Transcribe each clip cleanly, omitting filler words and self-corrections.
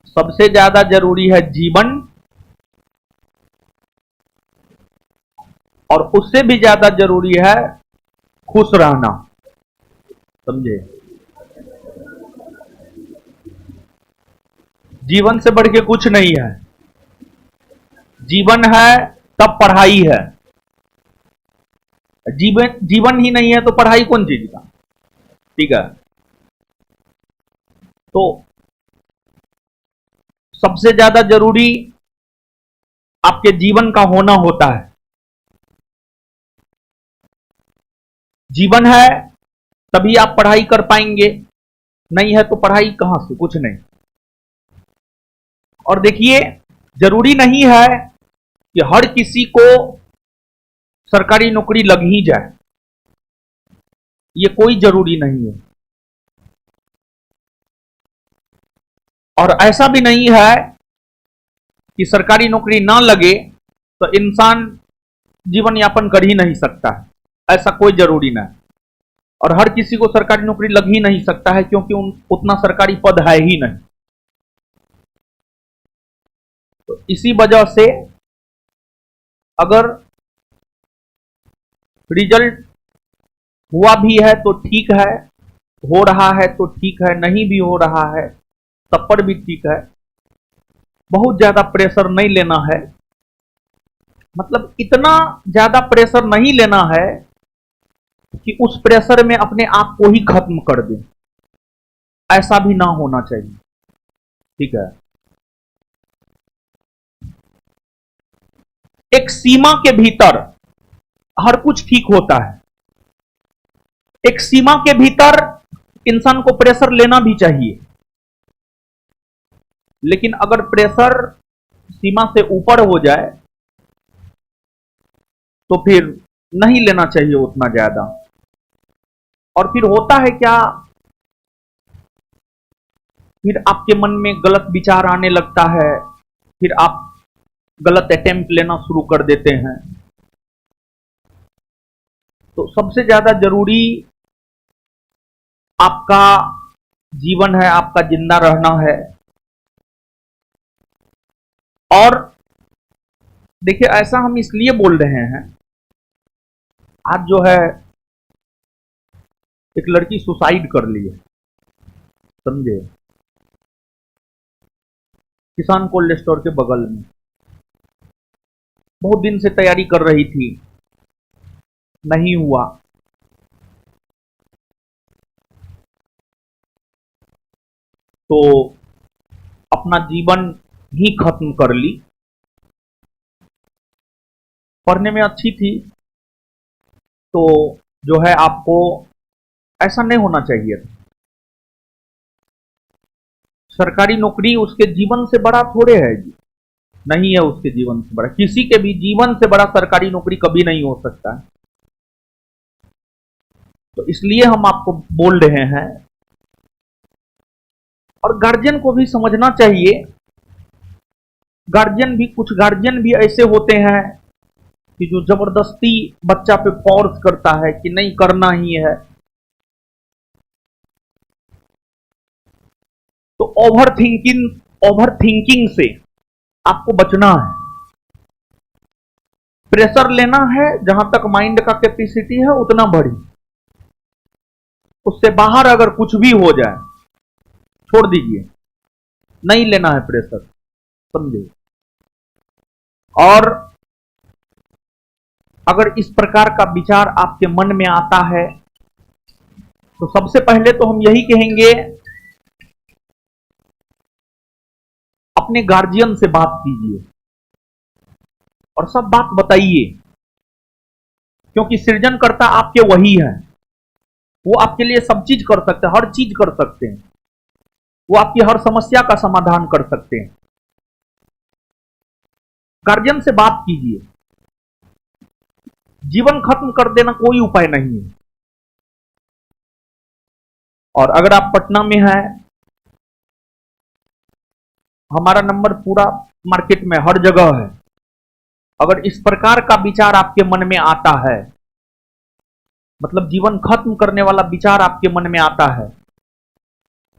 सबसे ज्यादा जरूरी है जीवन, और उससे भी ज्यादा जरूरी है खुश रहना। समझे? जीवन से बढ़ के कुछ नहीं है। जीवन है तब पढ़ाई है। जीवन जीवन ही नहीं है तो पढ़ाई कौन चीज का? ठीक है। तो सबसे ज्यादा जरूरी आपके जीवन का होना होता है। जीवन है तभी आप पढ़ाई कर पाएंगे, नहीं है तो पढ़ाई कहां से, कुछ नहीं। और देखिए, जरूरी नहीं है कि हर किसी को सरकारी नौकरी लग ही जाए, ये कोई जरूरी नहीं है। और ऐसा भी नहीं है कि सरकारी नौकरी ना लगे तो इंसान जीवन यापन कर ही नहीं सकता है, ऐसा कोई जरूरी नहीं। और हर किसी को सरकारी नौकरी लग ही नहीं सकता है, क्योंकि उतना सरकारी पद है ही नहीं। तो इसी वजह से अगर रिजल्ट हुआ भी है तो ठीक है, हो रहा है तो ठीक है, नहीं भी हो रहा है तब पर भी ठीक है। बहुत ज्यादा प्रेशर नहीं लेना है, मतलब इतना ज्यादा प्रेशर नहीं लेना है कि उस प्रेशर में अपने आप को ही खत्म कर दें, ऐसा भी ना होना चाहिए। ठीक है। एक सीमा के भीतर हर कुछ ठीक होता है। एक सीमा के भीतर इंसान को प्रेशर लेना भी चाहिए, लेकिन अगर प्रेशर सीमा से ऊपर हो जाए तो फिर नहीं लेना चाहिए उतना ज्यादा। और फिर होता है क्या, फिर आपके मन में गलत विचार आने लगता है, फिर आप गलत अटेम्प्ट लेना शुरू कर देते हैं। तो सबसे ज्यादा जरूरी आपका जीवन है, आपका जिंदा रहना है। और देखिए, ऐसा हम इसलिए बोल रहे हैं, आज जो है एक लड़की सुसाइड कर ली है, समझे, किसान कोल्ड स्टोर के बगल में। बहुत दिन से तैयारी कर रही थी, नहीं हुआ। तो अपना जीवन ही खत्म कर ली। पढ़ने में अच्छी थी, तो जो है आपको ऐसा नहीं होना चाहिए था। सरकारी नौकरी उसके जीवन से बड़ा थोड़े है जी, नहीं है उसके जीवन से बड़ा। किसी के भी जीवन से बड़ा सरकारी नौकरी कभी नहीं हो सकता है। तो इसलिए हम आपको बोल रहे हैं, और गार्जियन को भी समझना चाहिए। कुछ गार्जियन भी ऐसे होते हैं कि जो जबरदस्ती बच्चा पे फोर्स करता है कि नहीं करना ही है। तो ओवर थिंकिंग से आपको बचना है। प्रेशर लेना है, जहां तक माइंड का कैपेसिटी है उतना बढ़ी, उससे बाहर अगर कुछ भी हो जाए छोड़ दीजिए, नहीं लेना है प्रेशर, समझे। और अगर इस प्रकार का विचार आपके मन में आता है तो सबसे पहले तो हम यही कहेंगे, अपने गार्जियन से बात कीजिए और सब बात बताइए, क्योंकि सृजनकर्ता आपके वही है। वो आपके लिए सब चीज कर सकते हैं, हर चीज कर सकते हैं। वो आपकी हर समस्या का समाधान कर सकते हैं। गार्जियन से बात कीजिए। जीवन खत्म कर देना कोई उपाय नहीं है। और अगर आप पटना में हैं, हमारा नंबर पूरा मार्केट में हर जगह है। अगर इस प्रकार का विचार आपके मन में आता है, मतलब जीवन खत्म करने वाला विचार आपके मन में आता है,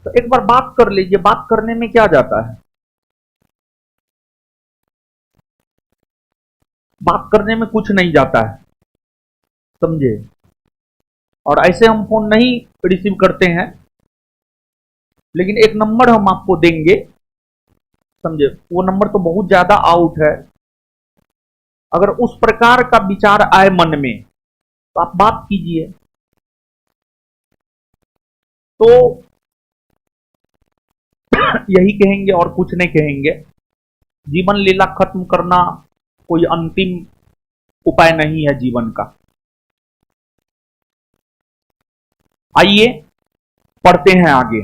तो एक बार बात कर लीजिए। बात करने में क्या जाता है? बात करने में कुछ नहीं जाता है, समझे। और ऐसे हम फोन नहीं रिसीव करते हैं, लेकिन एक नंबर हम आपको देंगे, समझे। वो नंबर तो बहुत ज्यादा आउट है। अगर उस प्रकार का विचार आए मन में तो आप बात कीजिए। तो यही कहेंगे और कुछ नहीं कहेंगे। जीवन लीला खत्म करना कोई अंतिम उपाय नहीं है जीवन का। आइए पढ़ते हैं आगे।